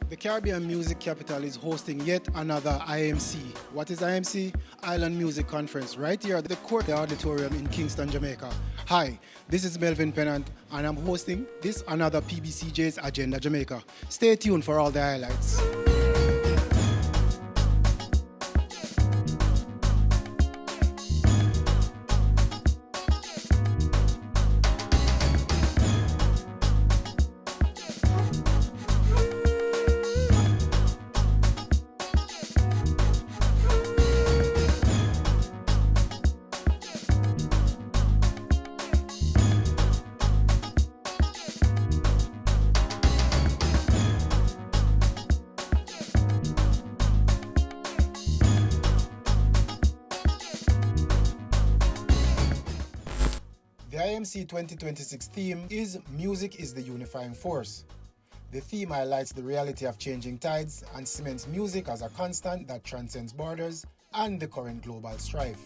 The Caribbean Music Capital is hosting yet another IMC. What is IMC? Island Music Conference, right here at the Court Auditorium in Kingston, Jamaica. Hi, this is Melvin Pennant, and I'm hosting this another PBCJ's Agenda Jamaica. Stay tuned for all the highlights. The IMC 2026 theme is Music is the Unifying Force. The theme highlights the reality of changing tides and cements music as a constant that transcends borders and the current global strife.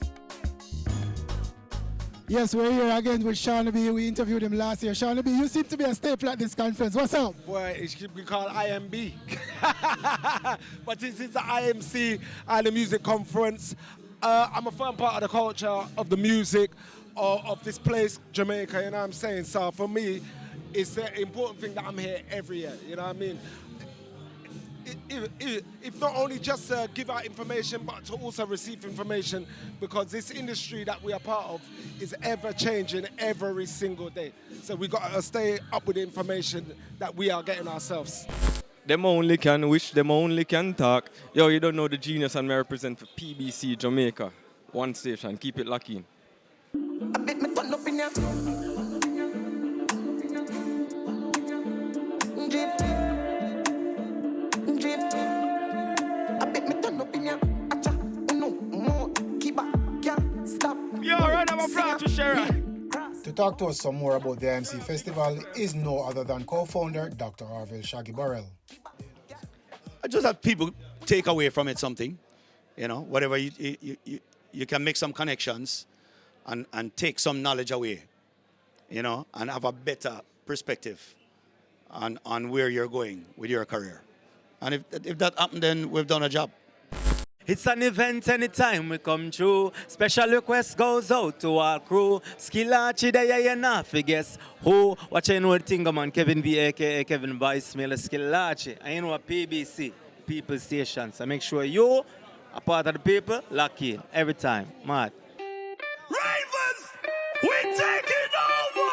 Yes, we're here again with Sean B. We interviewed him last year. Sean B., you seem to be a staple at this conference. What's up? Boy, it should be called IMB. But this is the IMC and the Music Conference. I'm a firm part of the culture of the music of this place, Jamaica, you know what I'm saying? So for me, it's an important thing that I'm here every year, you know what I mean? If not only just give out information, but to also receive information, because this industry that we are part of is ever changing every single day. So we got to stay up with the information that we are getting ourselves. Them only can wish, them only can talk. Yo, you don't know the genius, and I represent for PBC Jamaica. One station, keep it locked in. I bet me turn up in ya. Drift. I bet me turn up in ya. Acha, no more. Keep back, can't stop. Yo, round of applause to Sharon. To talk to us some more about the IMC Festival is no other than co-founder Dr. Arvil Shaggy Burrell. I just have people take away from it something, you know, whatever you can make some connections and take some knowledge away, you know, and have a better perspective on where you're going with your career. And if that happened, then we've done a job. It's an event anytime we come through. Special request goes out to our crew. Skillachi there you not forget who. Watch you know the thing, man. Kevin B, aka Kevin Voicemail, Skillachi. I know a PBC, People Station. So make sure you are part of the people, lock in every time. Mad. Ravens, we taking over!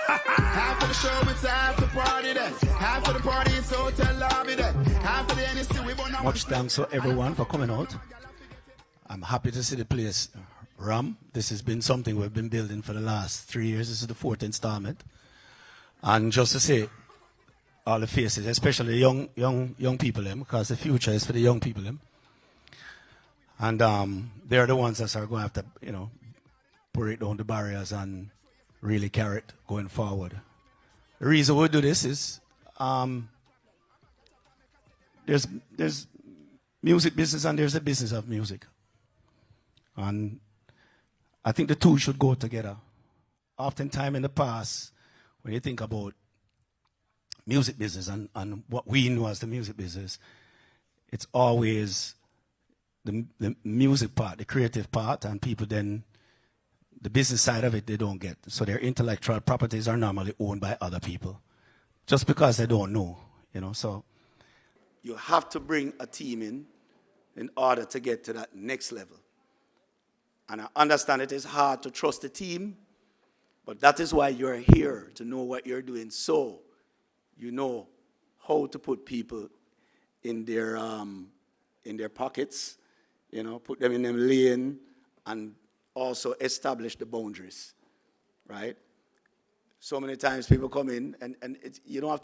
Half of the show, it's half the party there. Half of the party, it's hotel lobby there. Half of the NSC, we won't. Much thanks to everyone for coming out. I'm happy to see the place ram. This has been something we've been building for the last 3 years. This is the 4th installment. And just to say, all the faces, especially young people, because the future is for the young people. And they're the ones that are going to have to, you know, break down the barriers and really carry it going forward. The reason we do this is there's music business and there's a business of music. And I think the two should go together. Oftentimes in the past, when you think about music business and what we know as the music business, it's always the music part, the creative part, and people then, the business side of it, they don't get. So their intellectual properties are normally owned by other people, just because they don't know, you know. So you have to bring a team in order to get to that next level. And I understand it is hard to trust the team, but that is why you're here, to know what you're doing, so you know how to put people in their pockets, you know, put them in their lane, and also establish the boundaries, right? So many times people come in and you don't have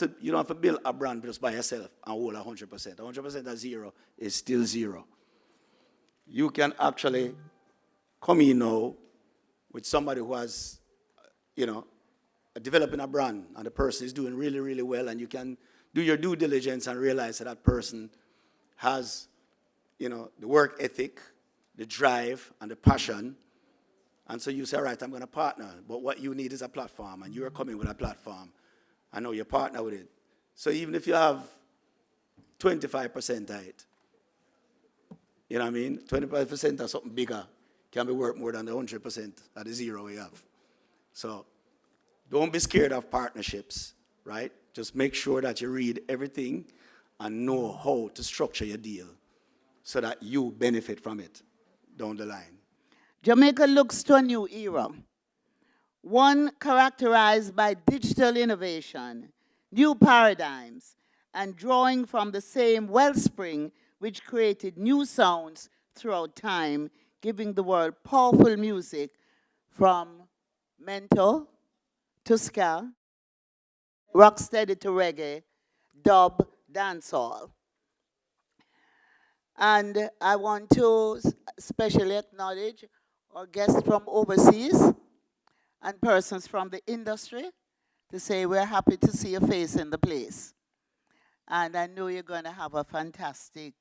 to build a brand just by yourself and hold 100%. 100% of zero is still zero. You can actually come in now with somebody who has, you know, developing a brand, and the person is doing really, really well, and you can do your due diligence and realize that that person has, you know, the work ethic, the drive, and the passion. And so you say, all right, I'm going to partner, but what you need is a platform, and you're coming with a platform. I know you partner with it. So even if you have 25% of it. You know what I mean? 25% of something bigger can be worth more than the 100% of the zero we have. So don't be scared of partnerships, right? Just make sure that you read everything and know how to structure your deal so that you benefit from it down the line. Jamaica looks to a new era, one characterized by digital innovation, new paradigms, and drawing from the same wellspring which created new sounds throughout time, giving the world powerful music from mento to ska, rocksteady to reggae, dub, dancehall. And I want to especially acknowledge our guests from overseas and persons from the industry to say we're happy to see your face in the place. And I know you're going to have a fantastic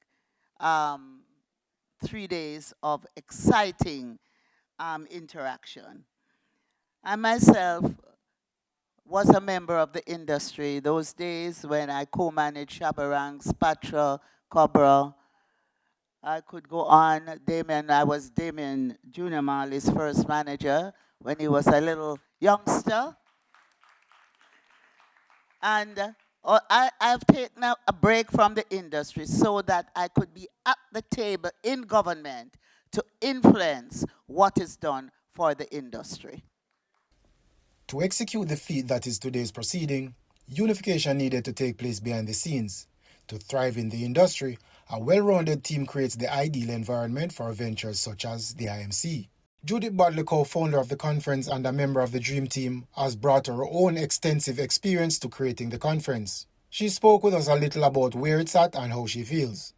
3 days of exciting interaction. I myself was a member of the industry those days when I co-managed Shabarangs, Patra, Cobra. I could go on. Damien, I was Damien Junior Marley's first manager when he was a little youngster. And I've taken a break from the industry so that I could be at the table in government to influence what is done for the industry. To execute the feat that is today's proceeding, unification needed to take place behind the scenes. To thrive in the industry, a well-rounded team creates the ideal environment for ventures such as the IMC. Judith Butler, co-founder of the conference and a member of the Dream Team, has brought her own extensive experience to creating the conference. She spoke with us a little about where it's at and how she feels.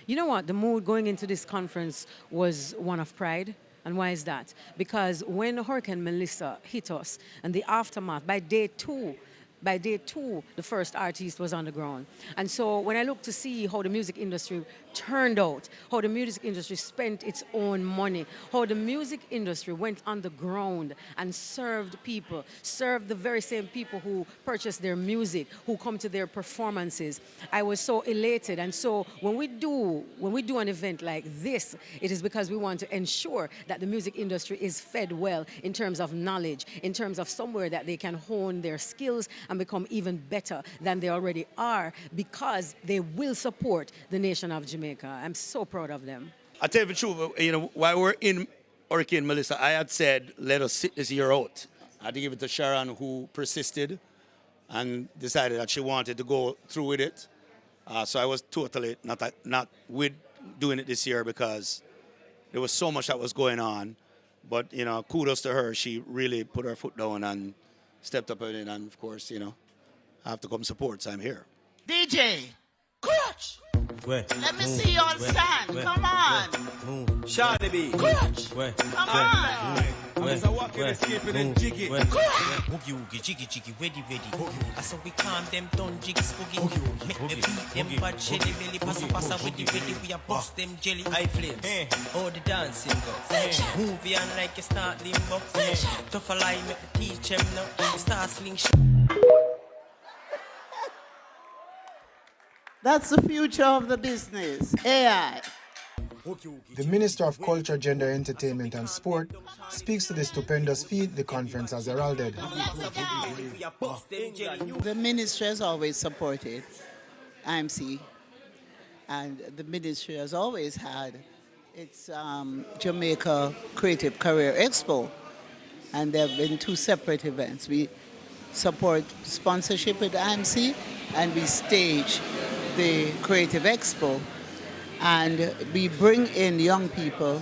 You know what? The mood going into this conference was one of pride. And why is that? Because when Hurricane Melissa hit us and the aftermath, by day two, the first artist was on the ground. And so when I look to see how the music industry turned out, how the music industry spent its own money, how the music industry went on the ground and served people, served the very same people who purchase their music, who come to their performances, I was so elated. And so when we do an event like this, it is because we want to ensure that the music industry is fed well in terms of knowledge, in terms of somewhere that they can hone their skills and become even better than they already are, because they will support the nation of Jamaica. I'm so proud of them. I tell you the truth, while we're in Hurricane Melissa, I had said, let us sit this year out. I had to give it to Sharon, who persisted and decided that she wanted to go through with it. So I was totally not with doing it this year because there was so much that was going on. But, kudos to her. She really put her foot down and stepped up in it. And, of course, I have to come support, so I'm here. DJ, Coach! Let me see you on stand. Come on. Shawty B. Coach! Come on. Oogie oogie, jiggy jiggy, ready ready. I saw we calm them down, jiggy spooky. Make the beat them bad jelly belly, passa with the ready. We a bust them jelly high flames. All the dancing go. Movie on like a start limbo. Tough a lie, make the teach them now. Start sling. That's the future of the business, AI. The Minister of Culture, Gender, Entertainment and Sport speaks to the stupendous feat the conference has heralded. The ministry has always supported IMC, and the ministry has always had its Jamaica Creative Career Expo, and there have been two separate events. We support sponsorship with IMC, and we stage the Creative Expo, and we bring in young people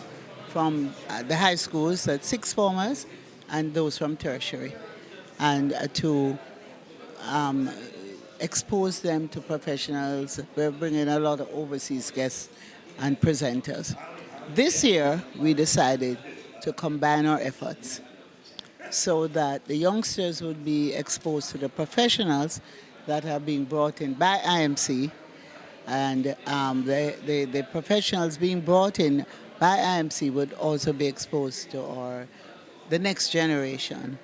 from the high schools, that's sixth formers, and those from tertiary, and to expose them to professionals. We're bringing a lot of overseas guests and presenters. This year, we decided to combine our efforts so that the youngsters would be exposed to the professionals that are being brought in by IMC, and the professionals being brought in by IMC would also be exposed to the next generation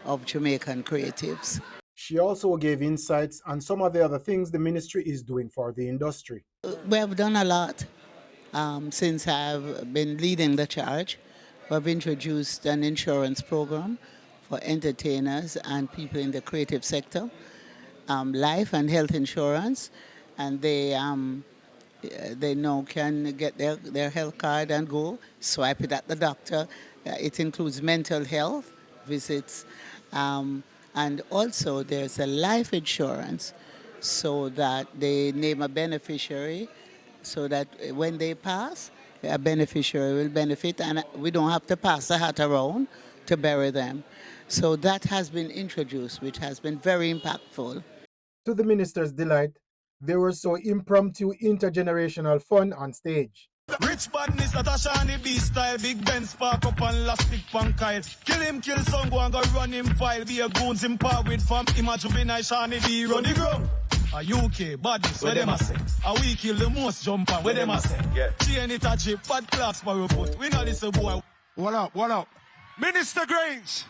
of Jamaican creatives. She also gave insights on some of the other things the ministry is doing for the industry. We have done a lot since I've been leading the charge. We've introduced an insurance program for entertainers and people in the creative sector, life and health insurance, and they now can get their health card and go swipe it at the doctor. It includes mental health visits, and also there's a life insurance so that they name a beneficiary so that when they pass, a beneficiary will benefit and we don't have to pass the hat around to bury them. So that has been introduced, which has been very impactful. To the minister's delight, there was so impromptu intergenerational fun on stage. Rich badness that a shiny B style. Big Ben spark up and elastic pan Kyle. Kill him, kill some, go and go run him file. Be a goons in par with fam. Imagine juvenile shiny B run the ground. A UK badness, where them a say? A we kill the most jumper, where them a say? Yeah. Chain it a jeep, bad class for report. We know this a boy. What up, what up? Minister Grange.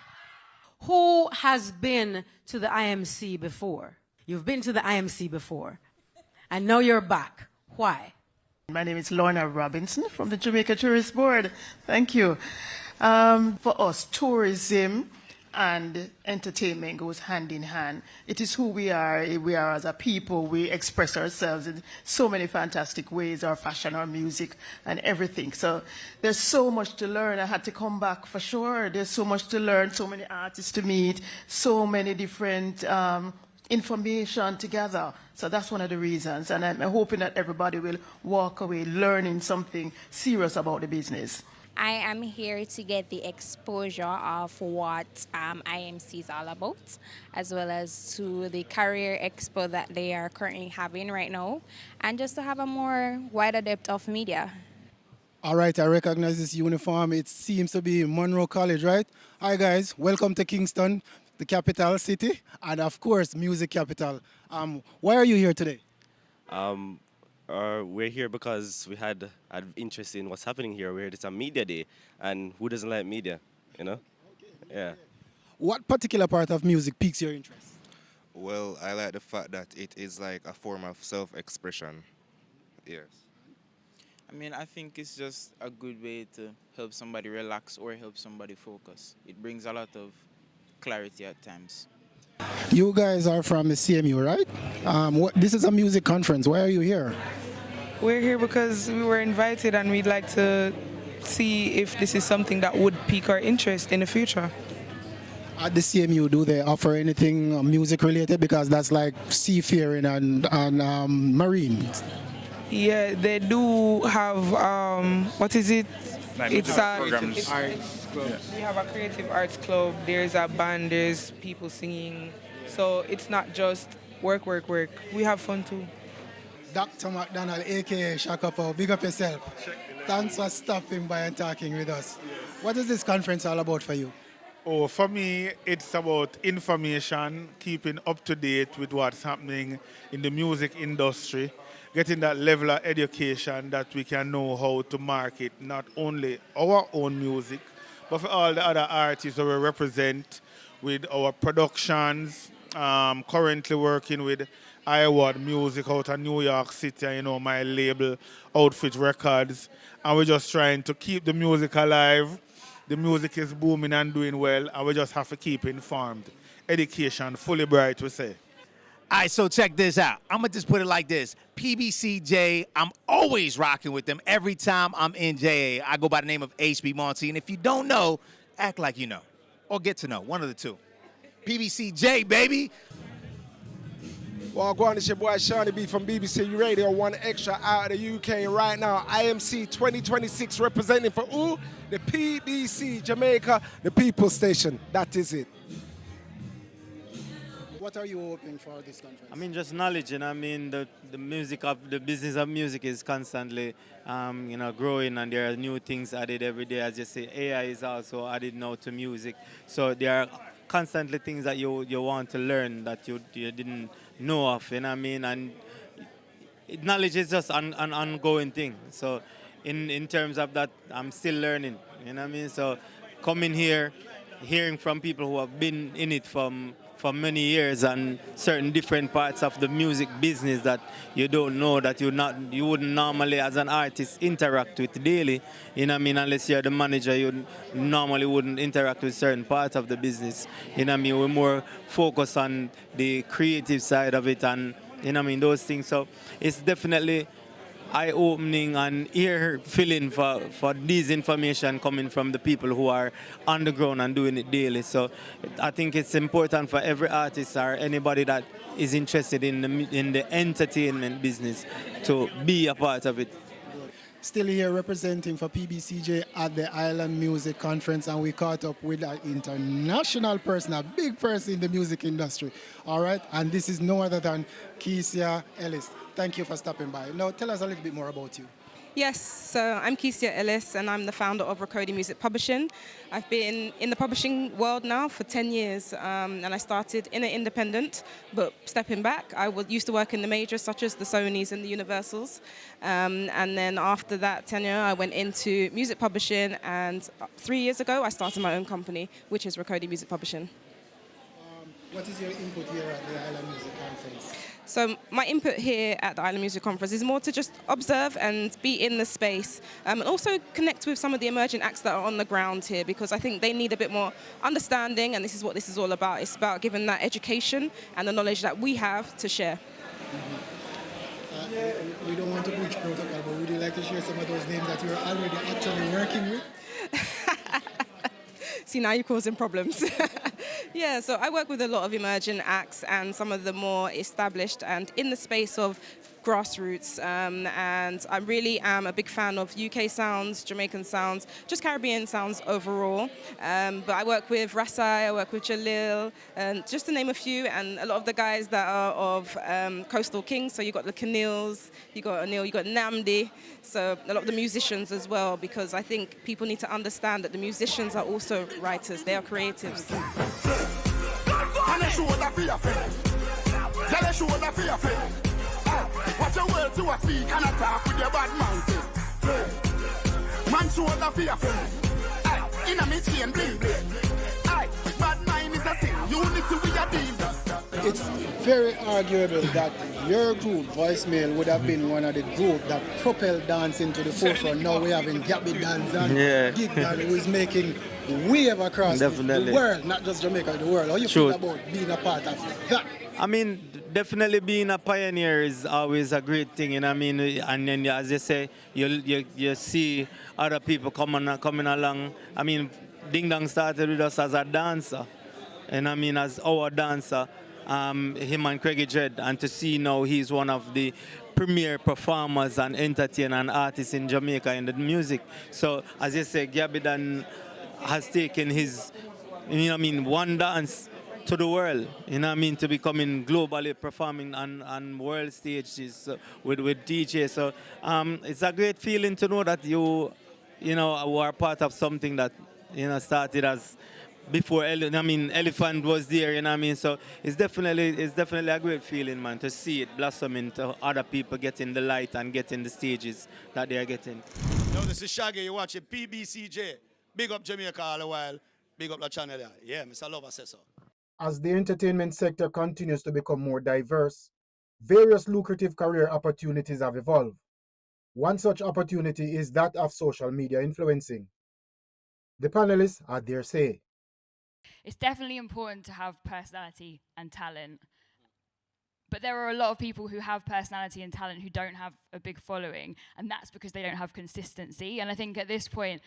Who has been to the IMC before? You've been to the IMC before. And now you're back. Why? My name is Lorna Robinson from the Jamaica Tourist Board. Thank you. For us, tourism and entertainment goes hand in hand. It is who we are. We are as a people. We express ourselves in so many fantastic ways, our fashion, our music, and everything. So there's so much to learn. I had to come back for sure. There's so much to learn, so many artists to meet, so many different information together. So that's one of the reasons. And I'm hoping that everybody will walk away learning something serious about the business. I am here to get the exposure of what IMC is all about, as well as to the career expo that they are currently having right now, and just to have a more wider depth of media. All right, I recognize this uniform. It seems to be Monroe College, right? Hi, guys. Welcome to Kingston, the capital city, and of course, music capital. Why are you here today? We're here because we had interest in what's happening here. We're here, it's a media day, and who doesn't like media, you know? Okay. Yeah. What particular part of music piques your interest? Well, I like the fact that it is like a form of self-expression. Yes. I mean, I think it's just a good way to help somebody relax or help somebody focus. It brings a lot of clarity at times. You guys are from the CMU, right? This is a music conference. Why are you here? We're here because we were invited and we'd like to see if this is something that would pique our interest in the future. At the CMU, do they offer anything music related? Because that's like seafaring and marine. Yeah, they do have, what is it? It's programs. arts club. We have a creative arts club. There's a band, there's people singing. So it's not just work, work, work. We have fun too. Dr. McDonald, aka Shakapo, big up yourself. Thanks for stopping by and talking with us. What is this conference all about for you? Oh, for me, it's about information, keeping up to date with what's happening in the music industry, getting that level of education that we can know how to market not only our own music, but for all the other artists that we represent with our productions. Currently working with Iwad Music out of New York City, you know, my label, Outfit Records. And we're just trying to keep the music alive. The music is booming and doing well, and we just have to keep informed. Education, fully bright, we say. All right, so check this out. I'm going to just put it like this. PBCJ, I'm always rocking with them. Every time I'm in JA, I go by the name of HB Monty. And if you don't know, act like you know. Or get to know, one of the two. PBCJ, baby. Well, go on, it's your boy Shawnee B from BBC Radio 1 Extra out of the UK right now. IMC 2026 representing for who? The PBC Jamaica, the People's Station. That is it. What are you hoping for this conference? I mean, just knowledge, and I mean, the business of music is constantly, growing, and there are new things added every day. As you say, AI is also added now to music. So there are constantly things that you want to learn that you didn't know of, you know what I mean? And knowledge is just an ongoing thing. So in terms of that, I'm still learning, you know what I mean? So coming here, hearing from people who have been in it for many years and certain different parts of the music business that you don't know, that you wouldn't normally as an artist interact with daily. You know what I mean? Unless you're the manager, you normally wouldn't interact with certain parts of the business. You know what I mean? We're more focused on the creative side of it and, you know what I mean, those things. So it's definitely eye-opening and ear-filling for these information coming from the people who are on the ground and doing it daily. So I think it's important for every artist or anybody that is interested in the entertainment business to be a part of it. Still here representing for PBCJ at the Island Music Conference, and we caught up with an international person, a big person in the music industry. All right, and this is no other than Keisha Ellis. Thank you for stopping by. Now, tell us a little bit more about you. Yes, so I'm Keisha Ellis and I'm the founder of Recording Music Publishing. I've been in the publishing world now for 10 years and I started in an independent, but stepping back, I used to work in the majors such as the Sonys and the Universals. And then after that tenure, I went into music publishing, and 3 years ago, I started my own company, which is Recording Music Publishing. What is your input here at the Island Music Conference? So my input here at the Island Music Conference is more to just observe and be in the space, and also connect with some of the emerging acts that are on the ground here, because I think they need a bit more understanding, and this is what this is all about. It's about giving that education and the knowledge that we have to share. We don't want to breach protocol, but would you like to share some of those names that you're already actually working with? See, now you're causing problems. Yeah, so I work with a lot of emerging acts and some of the more established and in the space of grassroots. And I really am a big fan of UK sounds, Jamaican sounds, just Caribbean sounds overall. But I work with Rasai, I work with Jalil, and just to name a few, and a lot of the guys that are of Coastal Kings. So you got the Canils, you got Anil, you got Namdi. So a lot of the musicians as well, because I think people need to understand that the musicians are also writers, they are creatives. Watch your words to a speak and attack with your bad mountain. Man shoulder for your friend. In a me chain bling bling. Bad mind is a sin. Unity we a deal. It's very arguable that your group, Voicemail, would have been one of the group that propelled dance into the forefront. Now we're having Gabby Dance and Gig Dan, who is making wave across the world, not just Jamaica, the world. How you feel about being a part of that? I mean, definitely being a pioneer is always a great thing, and I mean, and then as you say, you see other people coming along. I mean, Ding Dong started with us as a dancer, and I mean as our dancer, him and Craigie Dread, and to see now he's one of the premier performers and entertainers and artists in Jamaica in the music. So as you say, Gabby Dan has taken his, one dance to the world, to becoming globally performing on world stages with DJs. So it's a great feeling to know that you are part of something that, started as before, Elephant was there, so it's definitely a great feeling, man, to see it blossoming to other people getting the light and getting the stages that they are getting. Yo, this is Shaggy, you're watching PBCJ. Big up Jamaica all the while. Big up the channel there. Yeah, Mr. Lover says so. As the entertainment sector continues to become more diverse, various lucrative career opportunities have evolved. One such opportunity is that of social media influencing. The panelists had their say. It's definitely important to have personality and talent. But there are a lot of people who have personality and talent who don't have a big following, and that's because they don't have consistency. And I think at this point,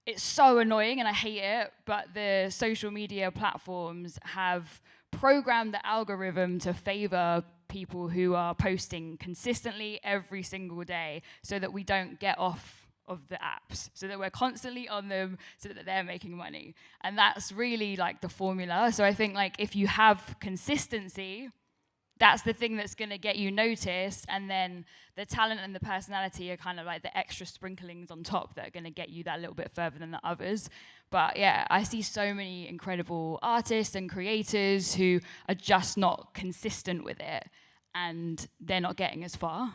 it's so annoying and I hate it, but the social media platforms have programmed the algorithm to favor people who are posting consistently every single day so that we don't get off of the apps, so that we're constantly on them, so that they're making money. And that's really like the formula. So I think like if you have consistency, that's the thing that's going to get you noticed, and then the talent and the personality are kind of like the extra sprinklings on top that are going to get you that little bit further than the others. But yeah, I see so many incredible artists and creators who are just not consistent with it, and they're not getting as far,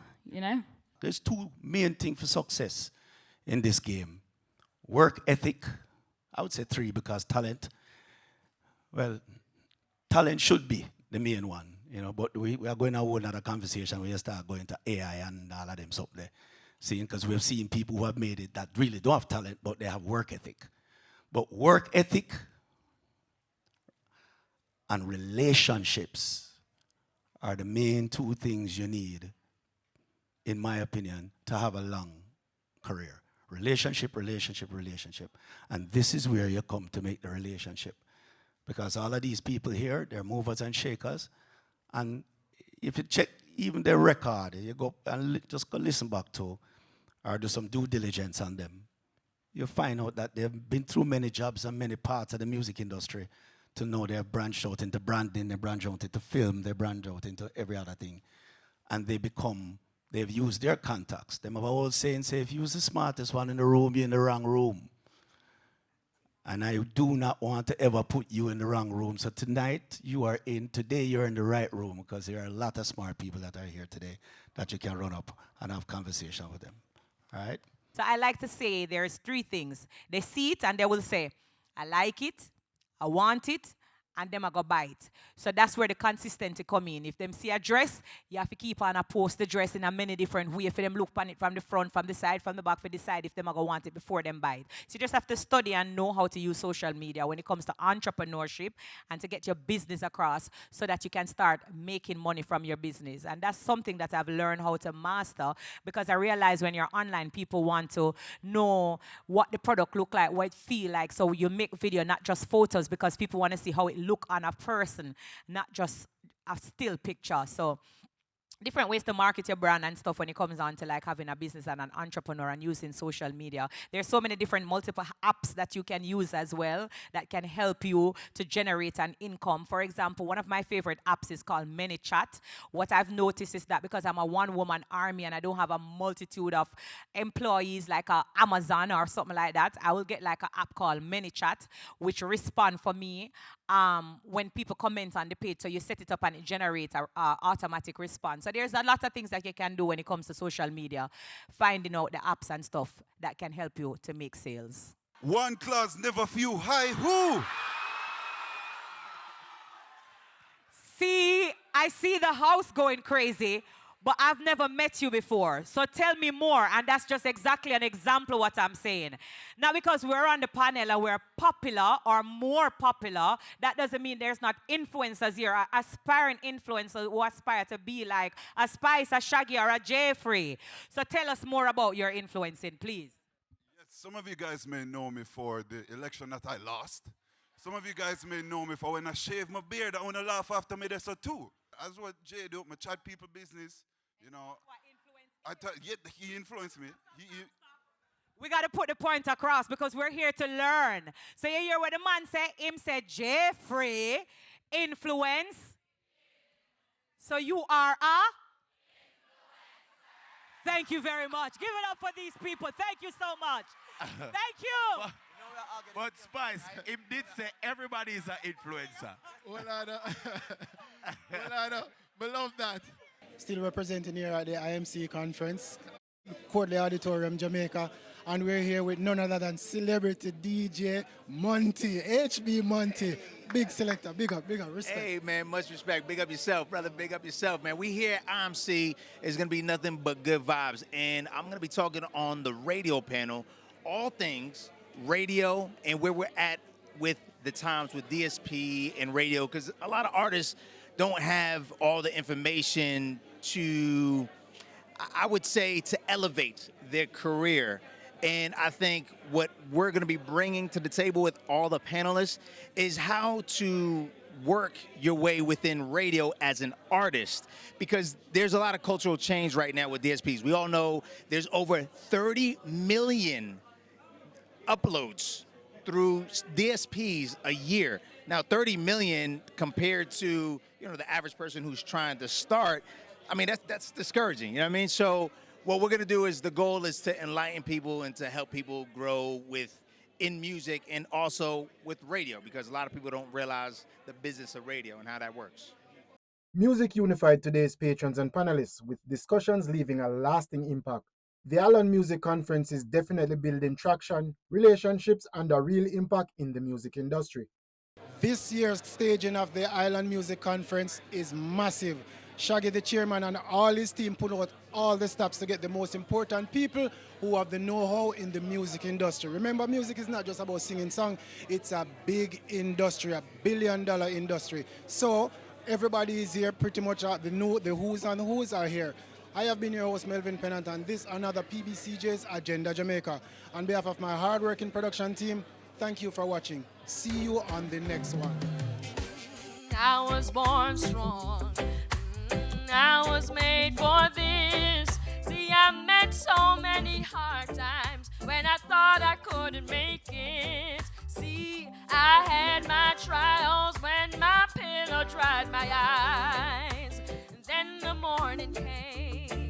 There's two main things for success in this game. Work ethic, I would say 3 because talent, Well, talent should be the main one, but we are going to hold another conversation where you start going to AI and all of them stuff there. Seeing, because we've seen people who have made it that really don't have talent, but they have work ethic. But work ethic and relationships are the main two things you need, in my opinion, to have a long career. Relationship, relationship, relationship. And this is where you come to make the relationship. Because all of these people here, they're movers and shakers. And if you check even their record, you go and just go listen back to or do some due diligence on them, you'll find out that they've been through many jobs and many parts of the music industry to know they've branched out into branding, they branch out into film, they branch out into every other thing. And they've used their contacts. Them have a old saying, say, if you use the smartest one in the room, you're in the wrong room. And I do not want to ever put you in the wrong room. So today you're in the right room, because there are a lot of smart people that are here today that you can run up and have conversation with them. All right? So I like to say there's three things. They see it and they will say, I like it, I want it, and them I go buy it. So that's where the consistency come in. If them see a dress, you have to keep on a post the dress in a many different ways. For them look on it from the front, from the side, from the back, for decide if them are going to want it before them buy it. So you just have to study and know how to use social media when it comes to entrepreneurship and to get your business across so that you can start making money from your business. And that's something that I've learned how to master, because I realize when you're online, people want to know what the product look like, what it feel like. So you make video, not just photos, because people want to see how it look on a person, not just a still picture. So different ways to market your brand and stuff when it comes on to like having a business and an entrepreneur and using social media. There's so many different multiple apps that you can use as well that can help you to generate an income. For example, one of my favorite apps is called ManyChat. What I've noticed is that because I'm a one-woman army and I don't have a multitude of employees like Amazon or something like that, I will get like an app called ManyChat, which respond for me when people comment on the page. So you set it up and it generates an automatic response. So there's a lot of things that you can do when it comes to social media, finding out the apps and stuff that can help you to make sales. One class, never few. Hi, who? See, I see the house going crazy, but I've never met you before. So tell me more. And that's just exactly an example of what I'm saying. Now, because we're on the panel and we're popular or more popular, that doesn't mean there's not influencers here, aspiring influencers who aspire to be like a Spice, a Shaggy, or a Jeffrey. So tell us more about your influencing, please. Yes, some of you guys may know me for the election that I lost. Some of you guys may know me for when I shave my beard. I want to laugh after me there so too. As what Jay do, my chat people business. He influenced me. We got to put the point across because we're here to learn. So you hear what the man said? Him said, Jeffrey, influence. So you are a? Thank you very much. Give it up for these people. Thank you so much. Thank you. But Spice, him did say everybody is an influencer. Well, I know. But love that. Still representing here at the IMC conference, Courtly Auditorium, Jamaica, and we're here with none other than celebrity DJ Monty, HB Monty. Big selector, big up, respect. Hey, man, much respect. Big up yourself, brother. Big up yourself, man. We here at IMC is going to be nothing but good vibes, and I'm going to be talking on the radio panel, all things radio and where we're at with the times with DSP and radio, because a lot of artists don't have all the information to, I would say, to elevate their career. And I think what we're going to be bringing to the table with all the panelists is how to work your way within radio as an artist, because there's a lot of cultural change right now with DSPs. We all know there's over 30 million uploads through DSPs a year. Now, 30 million compared to, the average person who's trying to start, I mean, that's discouraging, you know what I mean? So what we're gonna do is, the goal is to enlighten people and to help people grow in music and also with radio, because a lot of people don't realize the business of radio and how that works. Music unified today's patrons and panelists with discussions leaving a lasting impact. The Allen Music Conference is definitely building traction, relationships, and a real impact in the music industry. This year's staging of the Island Music Conference is massive. Shaggy, the chairman, and all his team put out all the stops to get the most important people who have the know-how in the music industry. Remember, music is not just about singing songs. It's a big industry, a billion-dollar industry. So everybody is here pretty much. The who's and who's are here. I have been your host, Melvin Pennant, and this another PBCJ's Agenda Jamaica. On behalf of my hard-working production team, thank you for watching. See you on the next one. I was born strong. I was made for this. See, I met so many hard times when I thought I couldn't make it. See, I had my trials when my pillow dried my eyes. Then the morning came.